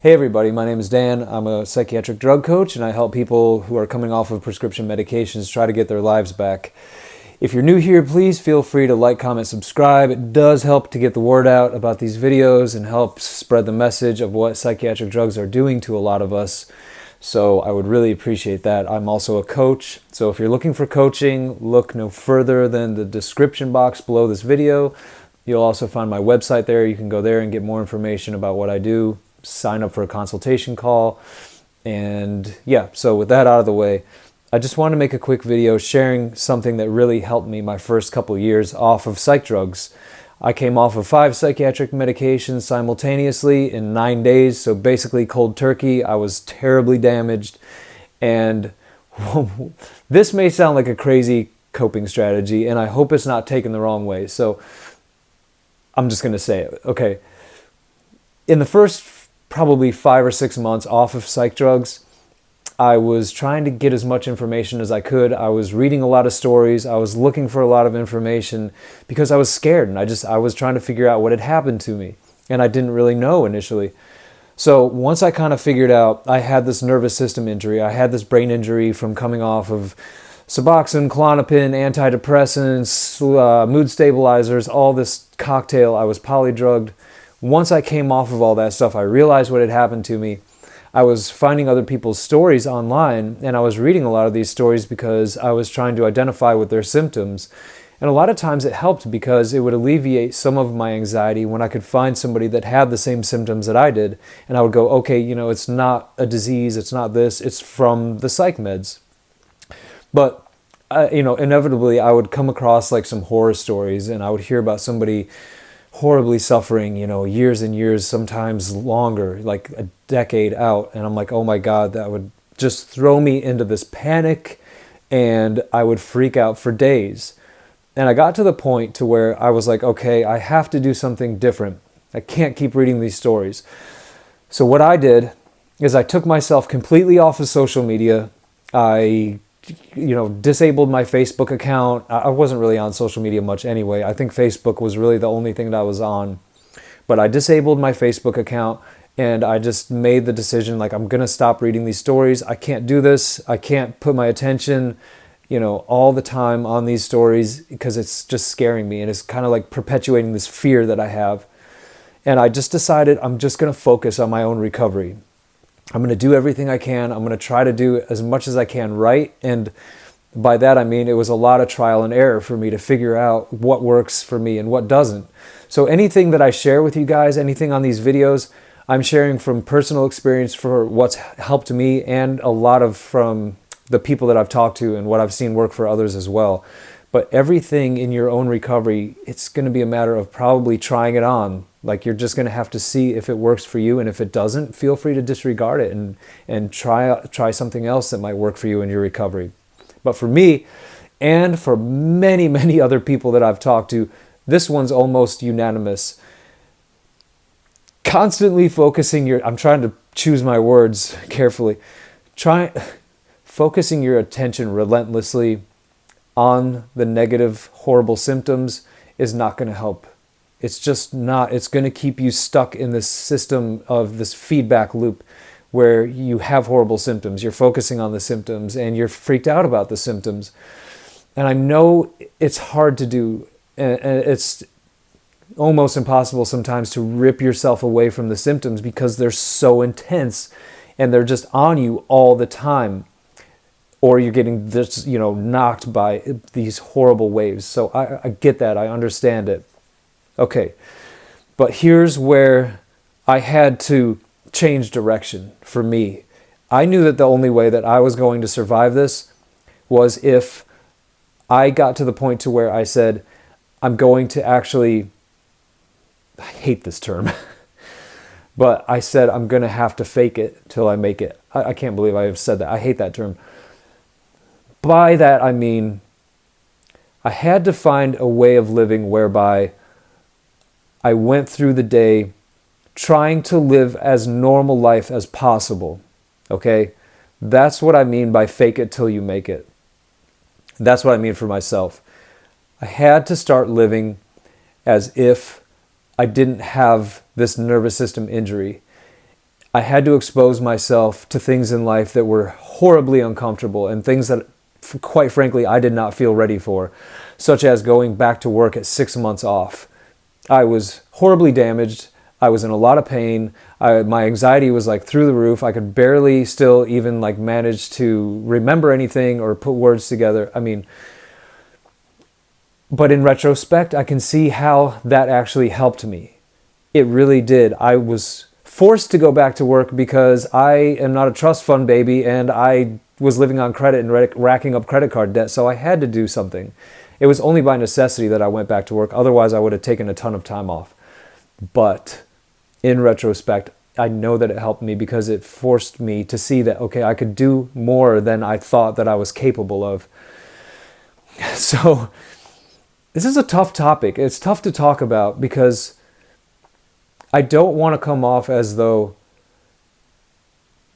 Hey everybody, my name is Dan. I'm a psychiatric drug coach and I help people who are coming off of prescription medications try to get their lives back. If you're new here, please feel free to like, comment, subscribe. It does help to get the word out about these videos and help spread the message of what psychiatric drugs are doing to a lot of us. So I would really appreciate that. I'm also a coach, so if you're looking for coaching, look no further than the description box below this video. You'll also find my website there. You can go there and get more information about what I do. Sign up for a consultation call. And yeah, so with that out of the way, I just want to make a quick video sharing something that really helped me my first couple years off of psych drugs. I came off of 5 psychiatric medications simultaneously in 9 days, so basically cold turkey. I was terribly damaged, and this may sound like a crazy coping strategy, and I hope it's not taken the wrong way, so I'm just going to say it. Okay, in the first probably 5 or 6 months off of psych drugs, I was trying to get as much information as I could. I was reading a lot of stories. I was looking for a lot of information because I was scared, and I was trying to figure out what had happened to me, and I didn't really know initially. So once I kind of figured out I had this nervous system injury, I had this brain injury from coming off of Suboxone, Klonopin, antidepressants, mood stabilizers, all this cocktail. I was polydrugged. Once I came off of all that stuff, I realized what had happened to me. I was finding other people's stories online, and I was reading a lot of these stories because I was trying to identify with their symptoms. And a lot of times it helped because it would alleviate some of my anxiety when I could find somebody that had the same symptoms that I did. And I would go, okay, it's not a disease, it's not this, it's from the psych meds. But inevitably I would come across like some horror stories, and I would hear about somebody horribly suffering, years and years, sometimes longer, like a decade out. And I'm like, oh my God, that would just throw me into this panic, and I would freak out for days. And I got to the point to where I was like, okay, I have to do something different. I can't keep reading these stories. So what I did is I took myself completely off of social media. I disabled my Facebook account. I wasn't really on social media much anyway. I think Facebook was really the only thing that I was on. But I disabled my Facebook account, and I just made the decision, like, I'm going to stop reading these stories. I can't do this. I can't put my attention, all the time on these stories because it's just scaring me, and it's kind of like perpetuating this fear that I have. And I just decided I'm just going to focus on my own recovery. I'm going to do everything I can. I'm going to try to do as much as I can right. And by that, I mean, it was a lot of trial and error for me to figure out what works for me and what doesn't. So anything that I share with you guys, anything on these videos, I'm sharing from personal experience for what's helped me, and a lot of from the people that I've talked to and what I've seen work for others as well. But everything in your own recovery, it's going to be a matter of probably trying it on. Like, you're just going to have to see if it works for you, and if it doesn't, feel free to disregard it and try something else that might work for you in your recovery. But for me, and for many, many other people that I've talked to, this one's almost unanimous. Constantly focusing I'm trying to choose my words carefully. Focusing your attention relentlessly on the negative, horrible symptoms is not going to help. It's just not. It's going to keep you stuck in this system of this feedback loop where you have horrible symptoms. You're focusing on the symptoms, and you're freaked out about the symptoms. And I know it's hard to do. And it's almost impossible sometimes to rip yourself away from the symptoms because they're so intense and they're just on you all the time. Or you're getting this, knocked by these horrible waves. So I get that. I understand it. Okay, but here's where I had to change direction for me. I knew that the only way that I was going to survive this was if I got to the point to where I said, I'm going to actually, I hate this term, but I said I'm going to have to fake it till I make it. I can't believe I have said that. I hate that term. By that, I mean, I had to find a way of living whereby I went through the day trying to live as normal life as possible, okay? That's what I mean by fake it till you make it. That's what I mean for myself. I had to start living as if I didn't have this nervous system injury. I had to expose myself to things in life that were horribly uncomfortable and things that, quite frankly, I did not feel ready for, such as going back to work at 6 months off. I was horribly damaged. I was in a lot of pain. My anxiety was like through the roof. I could barely still even like manage to remember anything or put words together. I mean, but in retrospect, I can see how that actually helped me. It really did. I was forced to go back to work because I am not a trust fund baby and I was living on credit and racking up credit card debt, so I had to do something. It was only by necessity that I went back to work. Otherwise, I would have taken a ton of time off. But in retrospect, I know that it helped me because it forced me to see that, okay, I could do more than I thought that I was capable of. So this is a tough topic. It's tough to talk about because I don't want to come off as though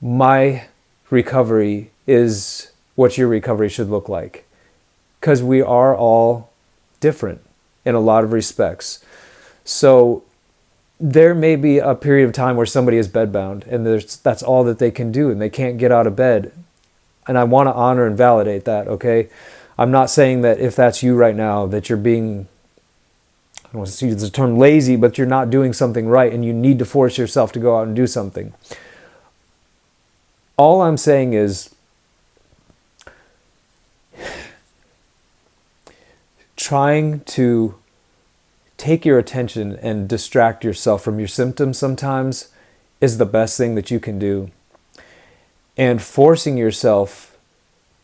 my recovery is what your recovery should look like. Because we are all different in a lot of respects. So there may be a period of time where somebody is bedbound and that's all that they can do and they can't get out of bed. And I want to honor and validate that, okay? I'm not saying that if that's you right now, that you're being, I don't want to use the term lazy, but you're not doing something right and you need to force yourself to go out and do something. All I'm saying is, trying to take your attention and distract yourself from your symptoms sometimes is the best thing that you can do. And forcing yourself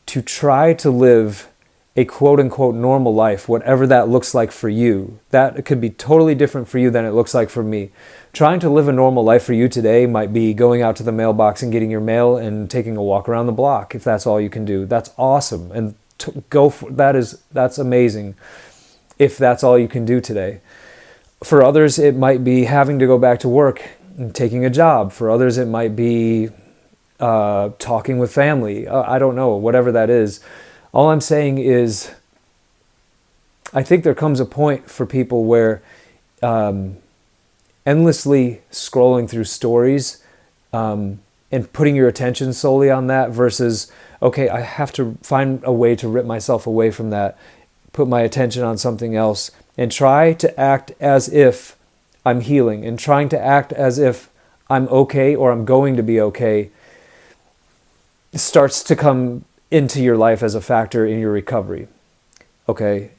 to try to live a quote-unquote normal life, whatever that looks like for you, that could be totally different for you than it looks like for me. Trying to live a normal life for you today might be going out to the mailbox and getting your mail and taking a walk around the block. If that's all you can do, that's awesome. And go for that's amazing if that's all you can do today. For others, it might be having to go back to work and taking a job. For others, it might be talking with family. I don't know, whatever that is. All I'm saying is, I think there comes a point for people where endlessly scrolling through stories and putting your attention solely on that versus, okay, I have to find a way to rip myself away from that, put my attention on something else, and try to act as if I'm healing, and trying to act as if I'm okay or I'm going to be okay starts to come into your life as a factor in your recovery. Okay?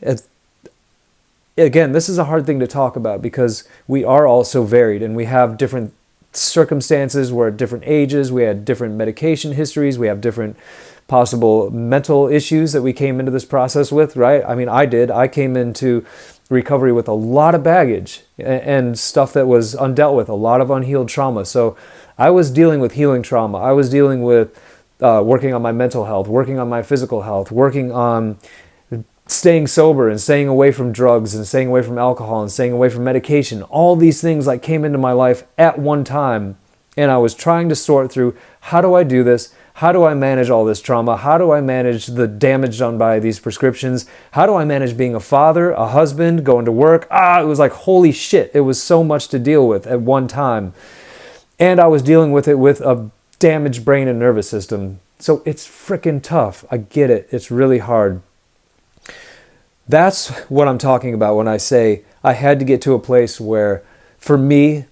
Again, this is a hard thing to talk about because we are all so varied and we have different circumstances. We're at different ages. We had different medication histories. We have different possible mental issues that we came into this process with, right? I mean, I did. I came into recovery with a lot of baggage and stuff that was undealt with, a lot of unhealed trauma. So I was dealing with healing trauma. I was dealing with working on my mental health, working on my physical health, working on staying sober and staying away from drugs and staying away from alcohol and staying away from medication. All these things like came into my life at one time. And I was trying to sort through, how do I do this? How do I manage all this trauma? How do I manage the damage done by these prescriptions? How do I manage being a father, a husband, going to work? It was like, holy shit. It was so much to deal with at one time. And I was dealing with it with a damaged brain and nervous system. So it's freaking tough. I get it. It's really hard. That's what I'm talking about when I say I had to get to a place where, for me,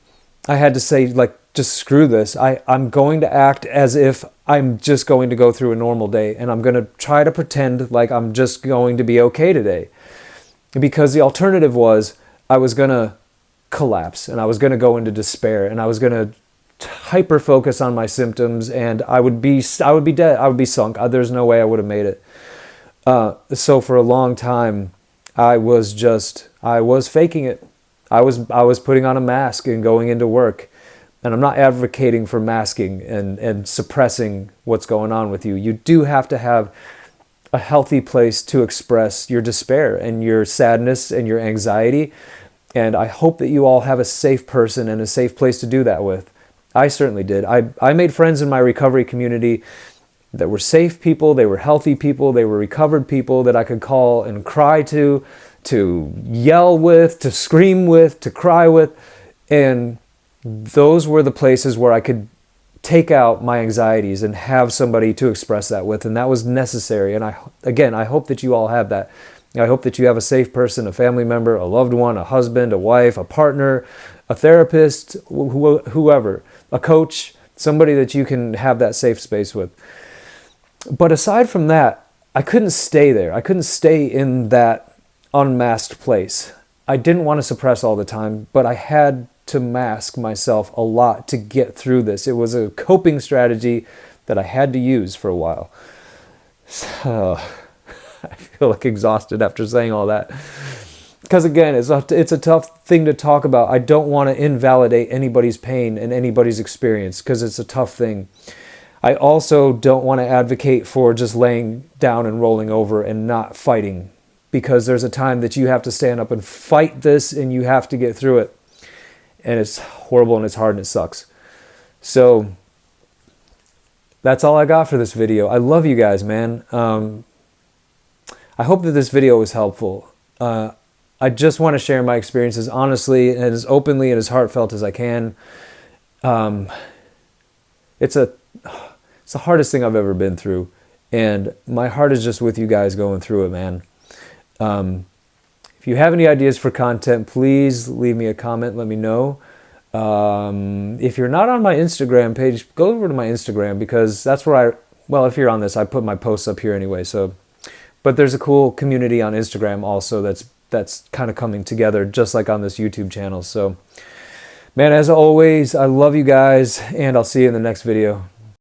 I had to say, like, just screw this. I'm going to act as if I'm just going to go through a normal day, and I'm going to try to pretend like I'm just going to be okay today. Because the alternative was I was going to collapse, and I was going to go into despair, and I was going to hyper focus on my symptoms, and I would be dead. I would be sunk. There's no way I would have made it. So for a long time, I was faking it. I was putting on a mask and going into work. And I'm not advocating for masking and suppressing what's going on with you. You do have to have a healthy place to express your despair and your sadness and your anxiety. And I hope that you all have a safe person and a safe place to do that with. I certainly did. I made friends in my recovery community that were safe people, they were healthy people, they were recovered people that I could call and cry to yell with, to scream with, to cry with. And those were the places where I could take out my anxieties and have somebody to express that with, and that was necessary. And I hope that you all have that. I hope that you have a safe person, a family member, a loved one, a husband, a wife, a partner, a therapist, whoever, a coach, somebody that you can have that safe space with. But aside from that, I couldn't stay there. I couldn't stay in that unmasked place. I didn't want to suppress all the time, but I had to mask myself a lot to get through this. It was a coping strategy that I had to use for a while. So I feel like exhausted after saying all that. Because again, it's a tough thing to talk about. I don't want to invalidate anybody's pain and anybody's experience because it's a tough thing. I also don't want to advocate for just laying down and rolling over and not fighting, because there's a time that you have to stand up and fight this and you have to get through it. And it's horrible and it's hard and it sucks. So that's all I got for this video. I love you guys, man. I hope that this video was helpful. I just want to share my experiences honestly and as openly and as heartfelt as I can. It's the hardest thing I've ever been through. And my heart is just with you guys going through it, man. If you have any ideas for content, please leave me a comment. Let me know. If you're not on my Instagram page, go over to my Instagram, because that's where if you're on this, I put my posts up here anyway. So, but there's a cool community on Instagram also that's kind of coming together, just like on this YouTube channel. So, man, as always, I love you guys, and I'll see you in the next video.